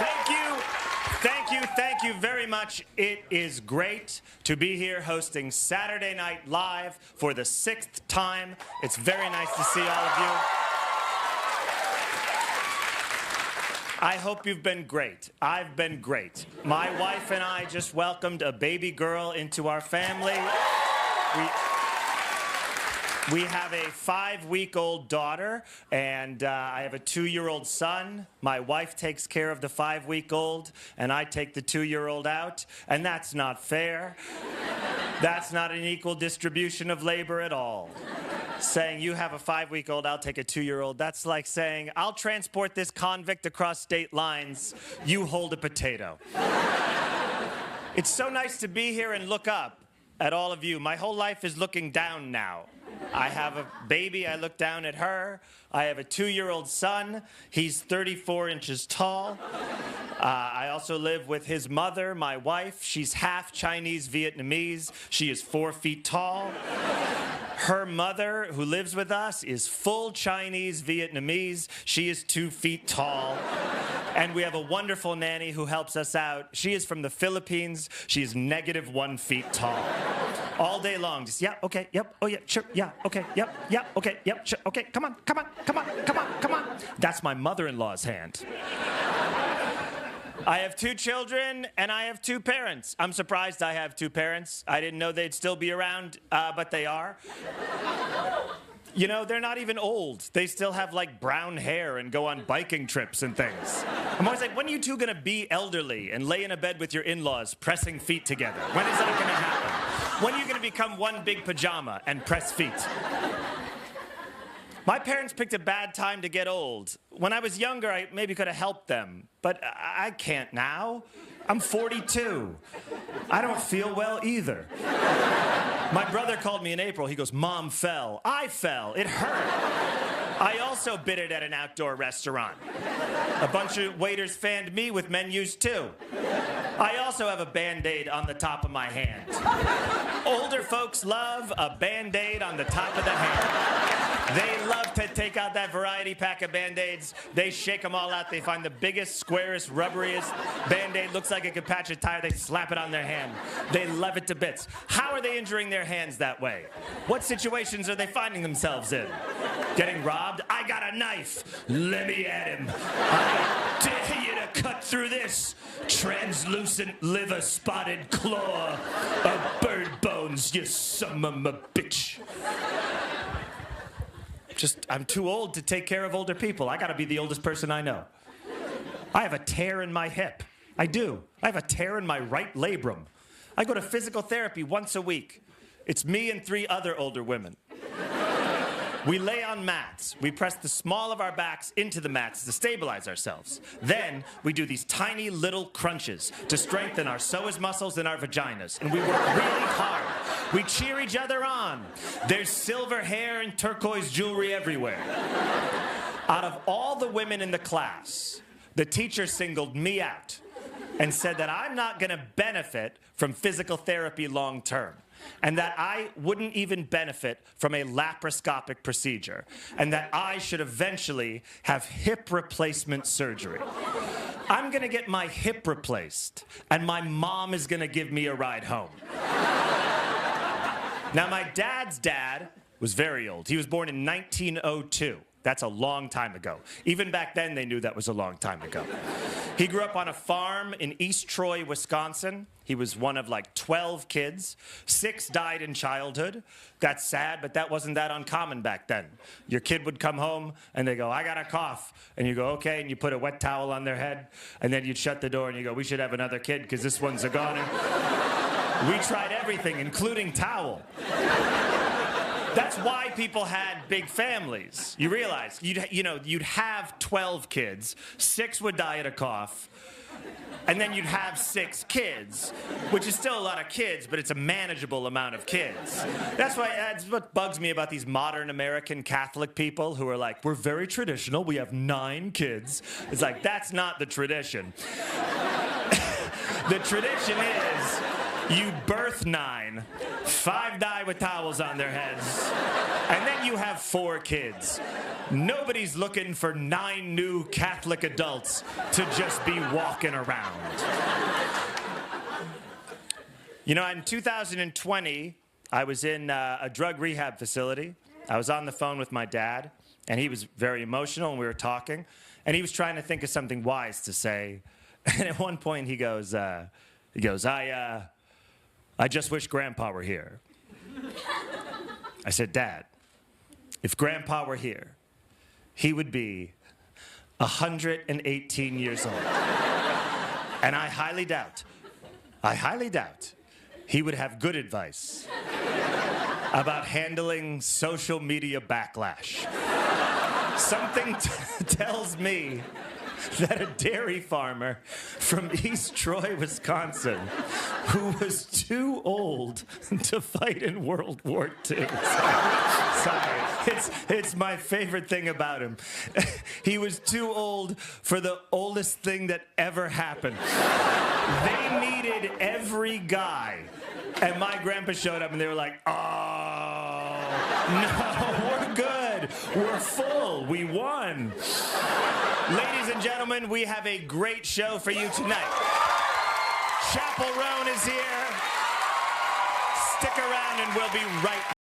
Thank you. Thank you very much. It is great to be here hosting Saturday Night Live for the 6th time. It's very nice to see all of you. I hope you've been great. I've been great. My wife and I just welcomed a baby girl into our family. We have a 5-week-old daughter, and I have a 2-year-old son. My wife takes care of the 5-week-old, and I take the 2-year-old out, and that's not fair. That's not an equal distribution of labor at all. Saying you have a 5-week-old, I'll take a 2-year-old. That's like saying, I'll transport this convict across state lines, you hold a potato. It's so nice to be here and look up at all of you. My whole life is looking down now. I have a baby, I look down at her. I have a 2-year-old son. He's 34 inches tall. I also live with his mother, my wife. She's half Chinese Vietnamese. She is 4 feet tall. Her mother, who lives with us, is full Chinese Vietnamese. She is 2 feet tall. And we have a wonderful nanny who helps us out. She is from the Philippines. She is -1 feet tall. All day long, just, yeah, okay, yep, oh yeah, sure, yeah, okay, yep, yeah, okay, yep, sure, okay, come on, come on, come on, come on, come on. That's my mother-in-law's hand. I have 2 children, and I have 2 parents. I'm surprised I have 2 parents. I didn't know they'd still be around, but they are. You know, they're not even old. They still have, like, brown hair and go on biking trips and things. I'm always like, when are you 2 gonna be elderly and lay in a bed with your in-laws pressing feet together? When is that gonna happen? When are you gonna become one big pajama and press feet? My parents picked a bad time to get old. When I was younger, I maybe could have helped them, but I can't now. I'm 42. I don't feel well either. My brother called me in April. He goes, Mom fell. I fell. It hurt. I also bid it at an outdoor restaurant. A bunch of waiters fanned me with menus too. I also have a Band-Aid on the top of my hand. Older folks love a Band-Aid on the top of the hand. They love to take out that variety pack of Band-Aids. They shake them all out. They find the biggest, squarest, rubberiest Band-Aid. Looks like it could patch a tire. They slap it on their hand. They love it to bits. How are they injuring their hands that way? What situations are they finding themselves in? Getting robbed? I got a knife. Let me at him. I dare you to cut through this translucent, liver-spotted claw of bird bones, you son of a bitch. I'm too old to take care of older people. I gotta be the oldest person I know. I have a tear in my hip. I do. I have a tear in my right labrum. I go to physical therapy once a week. It's me and 3 other older women. We lay on mats. We press the small of our backs into the mats to stabilize ourselves. Then we do these tiny little crunches to strengthen our psoas muscles and our vaginas. And we work really hard. We cheer each other on. There's silver hair and turquoise jewelry everywhere. Out of all the women in the class, the teacher singled me out and said that I'm not going to benefit from physical therapy long term, and that I wouldn't even benefit from a laparoscopic procedure, and that I should eventually have hip replacement surgery. I'm going to get my hip replaced, and my mom is going to give me a ride home. Now, my dad's dad was very old. He was born in 1902. That's a long time ago. Even back then, they knew that was a long time ago. He grew up on a farm in East Troy, Wisconsin. He was one of like 12 kids. 6 died in childhood. That's sad, but that wasn't that uncommon back then. Your kid would come home, and they go, I got a cough. And you go, okay, and you put a wet towel on their head, and then you'd shut the door, and you go, we should have another kid, because this one's a goner. We tried everything, including towel. That's why people had big families. You realize, you'd have 12 kids, 6 would die at a cough, and then you'd have 6 kids, which is still a lot of kids, but it's a manageable amount of kids. That's what bugs me about these modern American Catholic people who are like, we're very traditional, we have 9 kids. It's like, that's not the tradition. The tradition is You birth 9, 5 die with towels on their heads, and then you have 4 kids. Nobody's looking for 9 new Catholic adults to just be walking around. You know, in 2020, I was in a drug rehab facility. I was on the phone with my dad, and he was very emotional, and we were talking, and he was trying to think of something wise to say. And at one point, he goes, I just wish Grandpa were here. I said, Dad, if Grandpa were here, he would be 118 years old. And I highly doubt he would have good advice about handling social media backlash. Something tells me that a dairy farmer from East Troy, Wisconsin, who was too old to fight in World War II. Sorry. It's my favorite thing about him. He was too old for the oldest thing that ever happened. They needed every guy. And my grandpa showed up and they were like, oh, no, we're good. We're full. We won. Ladies and gentlemen, we have a great show for you tonight. Chappell Roan is here. Stick around and we'll be right back.